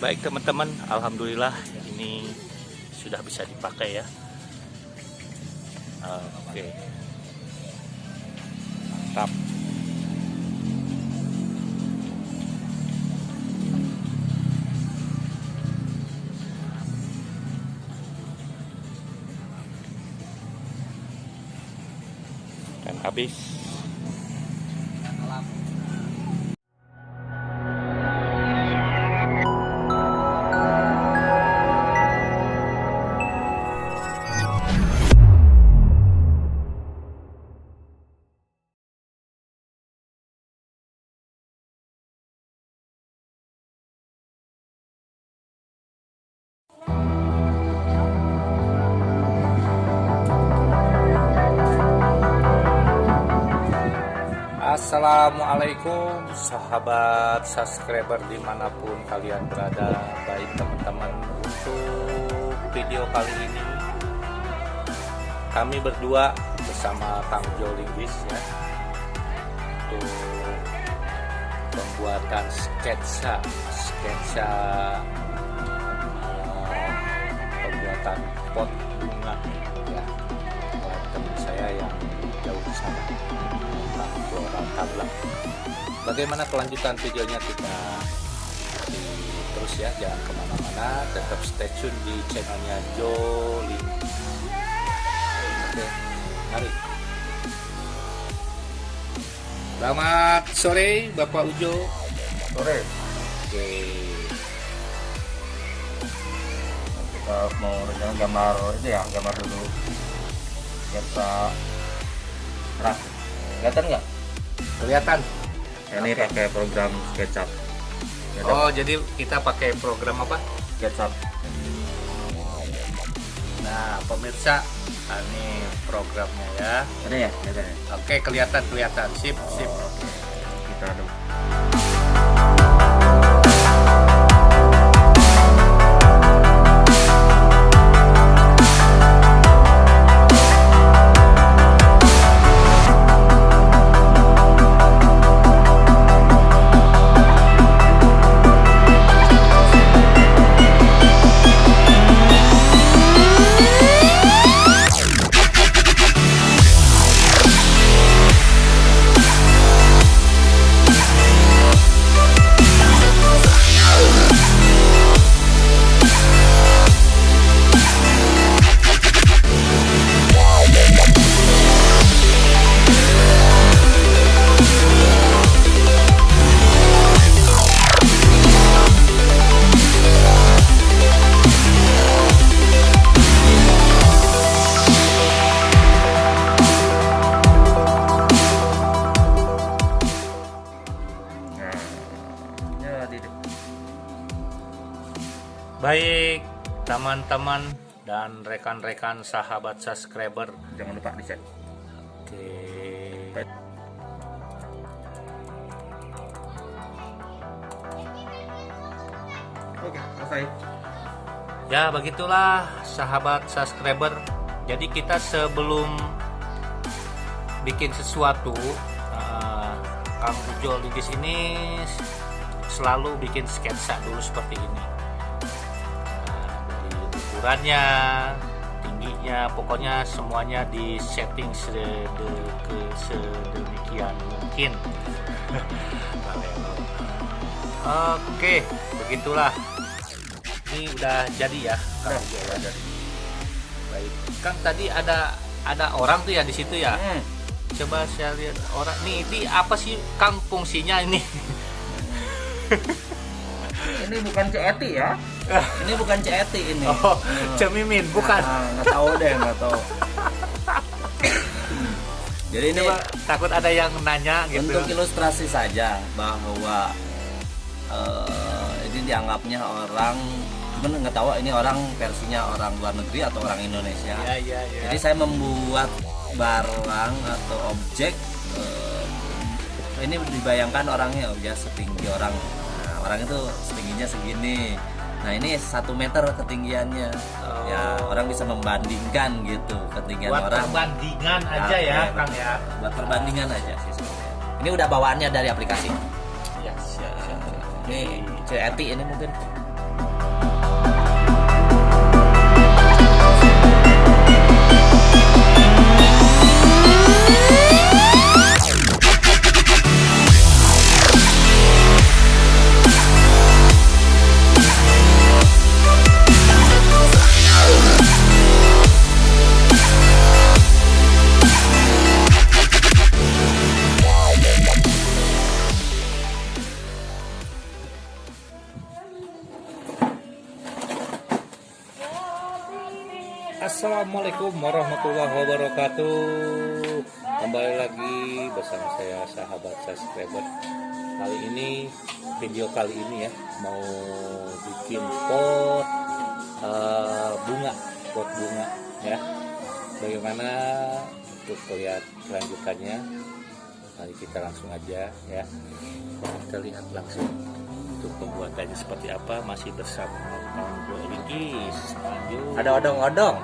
Baik teman-teman, alhamdulillah ini sudah bisa dipakai ya. Oke. Mantap. Dan habis. Assalamualaikum sahabat subscriber dimanapun kalian berada. Baik teman-teman, untuk video kali ini kami berdua bersama Kang Jo Linggis ya, untuk pembuatan sketsa pembuatan pot bunga ya, buat teman saya yang jauh di sana. Bagaimana kelanjutan videonya kita terus ya, jangan kemana-mana, tetap stay tune di channelnya Jo Linggis. Oke, mari. Selamat sore Bapak Ujo. Sore. Oke. Kita mau rencana gambar ini ya, gambar dulu. Kita rak. Kelihatan nggak? Kelihatan. Ini pakai program SketchUp. Oh, jadi kita pakai program apa? SketchUp. Nah, pemirsa, ini programnya ya. Ada ya? Ada ya? Oke, kelihatan. Sip. Kita aduk. Baik teman-teman dan rekan-rekan sahabat subscriber, Jangan lupa di cek. oke, Oke, selesai. ya begitulah sahabat subscriber. Jadi kita sebelum bikin sesuatu, Kang Jo Linggis ini selalu bikin sketsa dulu seperti ini. Dari ukurannya, tingginya, pokoknya semuanya di setting sedemikian mungkin. Oke, begitulah. Ini udah jadi ya, Kang Jo ya. Jadi. Baik, Kang, tadi ada orang tuh ya di situ ya. Coba saya lihat orang nih, ini apa sih Kang fungsinya ini? Ini bukan CET ya? Ini bukan CET ini. Oh, cemimin bukan? Nggak tahu deh, nggak tahu. Jadi ini Coba, takut ada yang nanya gitu. untuk ilustrasi saja bahwa ini dianggapnya orang, cuman nggak tahu ini orang versinya orang luar negeri atau orang Indonesia. Ya. Jadi saya membuat barang atau objek, ini dibayangkan orangnya ya setinggi orang. Nah, orang itu setingginya segini. Nah, ini 1 meter ketinggiannya. Oh. Ya, orang bisa membandingkan gitu ketinggian Buat orang. perbandingan aja ya, Kang ya. Buat perbandingan aja sih sebenarnya. Ini udah bawaannya dari aplikasi. Ya, siap. Ini CET ini mungkin. Assalamualaikum warahmatullahi wabarakatuh. Kembali lagi bersama saya sahabat subscriber. Kali ini video kali ini ya mau bikin pot bunga ya. Bagaimana untuk lihat kelanjutannya? Mari kita langsung aja ya. Kita lihat langsung untuk pembuatannya seperti apa, masih bersama Kang Jo Linggis. Lanjut. Ada odong-odong.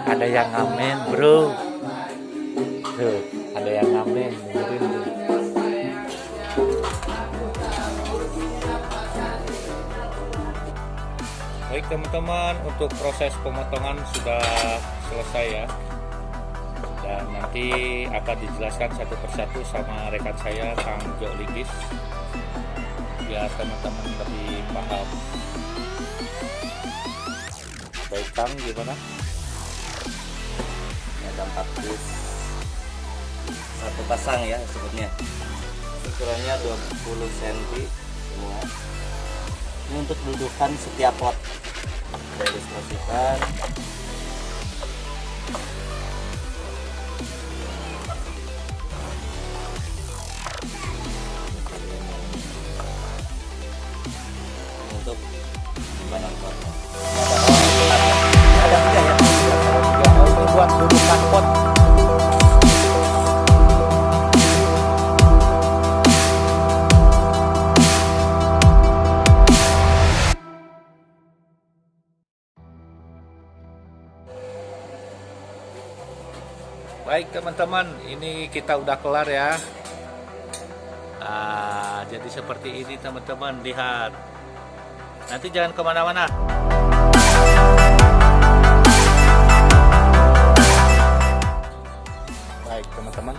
Ada yang ngamen bro, tuh ada yang ngamen, dengerin tuh. Baik teman-teman, untuk proses pemotongan sudah selesai ya, dan nanti akan dijelaskan satu persatu sama rekan saya Kang Jo Linggis biar teman-teman lebih paham. Baik Kang, gimana? Ada 4 piece, satu pasang ya sebutnya, ukurannya 20 cm semua. Ini untuk dudukan setiap pot. Saya ilustrasikan. Untuk gimana potnya? Ada 3 ya. Oh, ini buat dudukan pot. Baik teman-teman, ini kita udah kelar ya. Jadi seperti ini teman-teman, lihat. Nanti jangan kemana-mana. Baik teman-teman,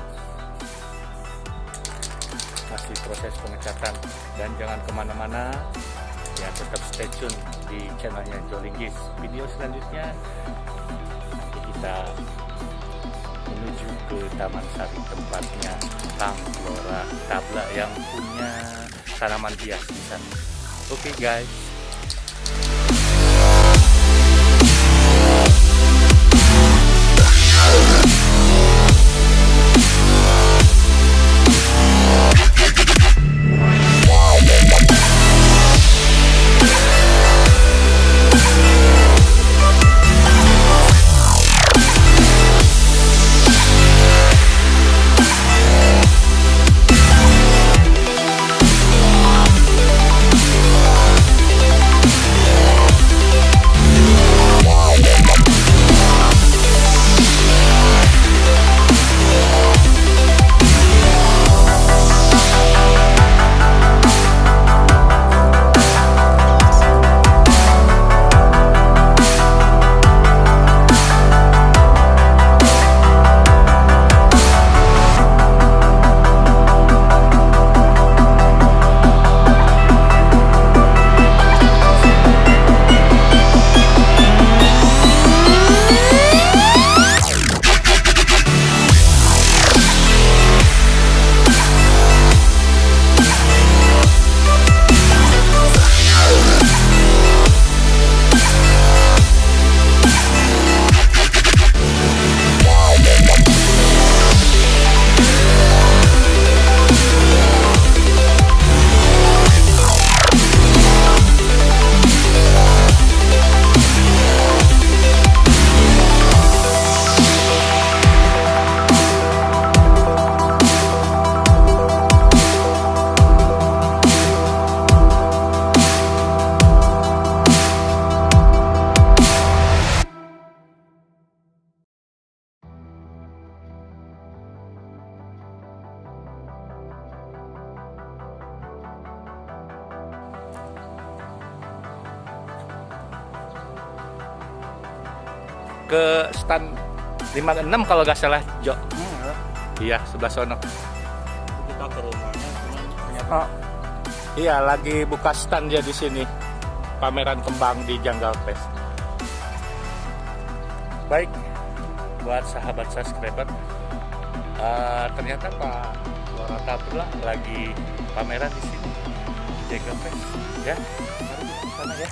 masih proses pengecatan dan jangan kemana-mana ya, tetap stay tune di channelnya Jo Linggis. Video selanjutnya nanti kita menuju ke Taman Sari, tempatnya Kang Lora Tabla yang punya tanaman hias di sana. Oke guys. ke stand 56 kalau nggak salah, Jo. Iya, sebelah sono. Kita ke rumahnya cuman Oh, iya, lagi buka stand dia di sini. Pameran kembang di Jungle Fest. Baik, buat sahabat subscriber, ternyata Pak Flora Tabla lagi pameran di sini Jungle Fest. Ya, mari kita ke sana ya.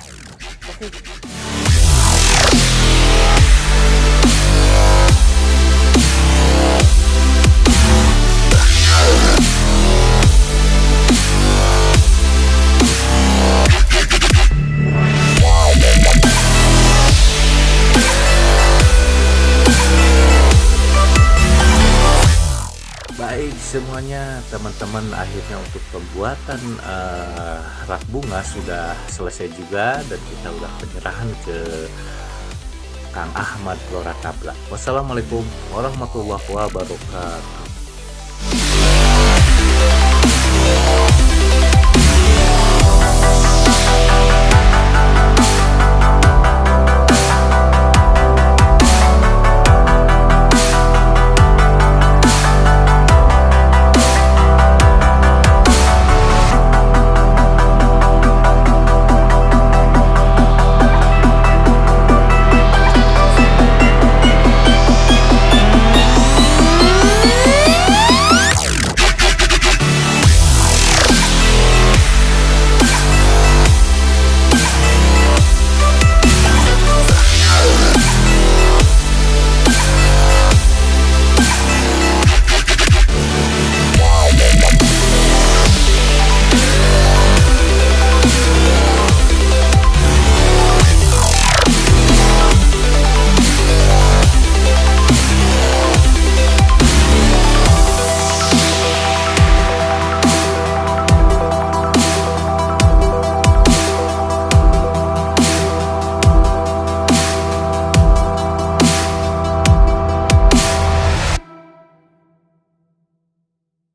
Oke. Baik semuanya teman-teman, akhirnya untuk pembuatan rak bunga sudah selesai juga dan kita udah penyerahan ke Kang Ahmad Flora Tabla. Wassalamualaikum warahmatullahi wabarakatuh.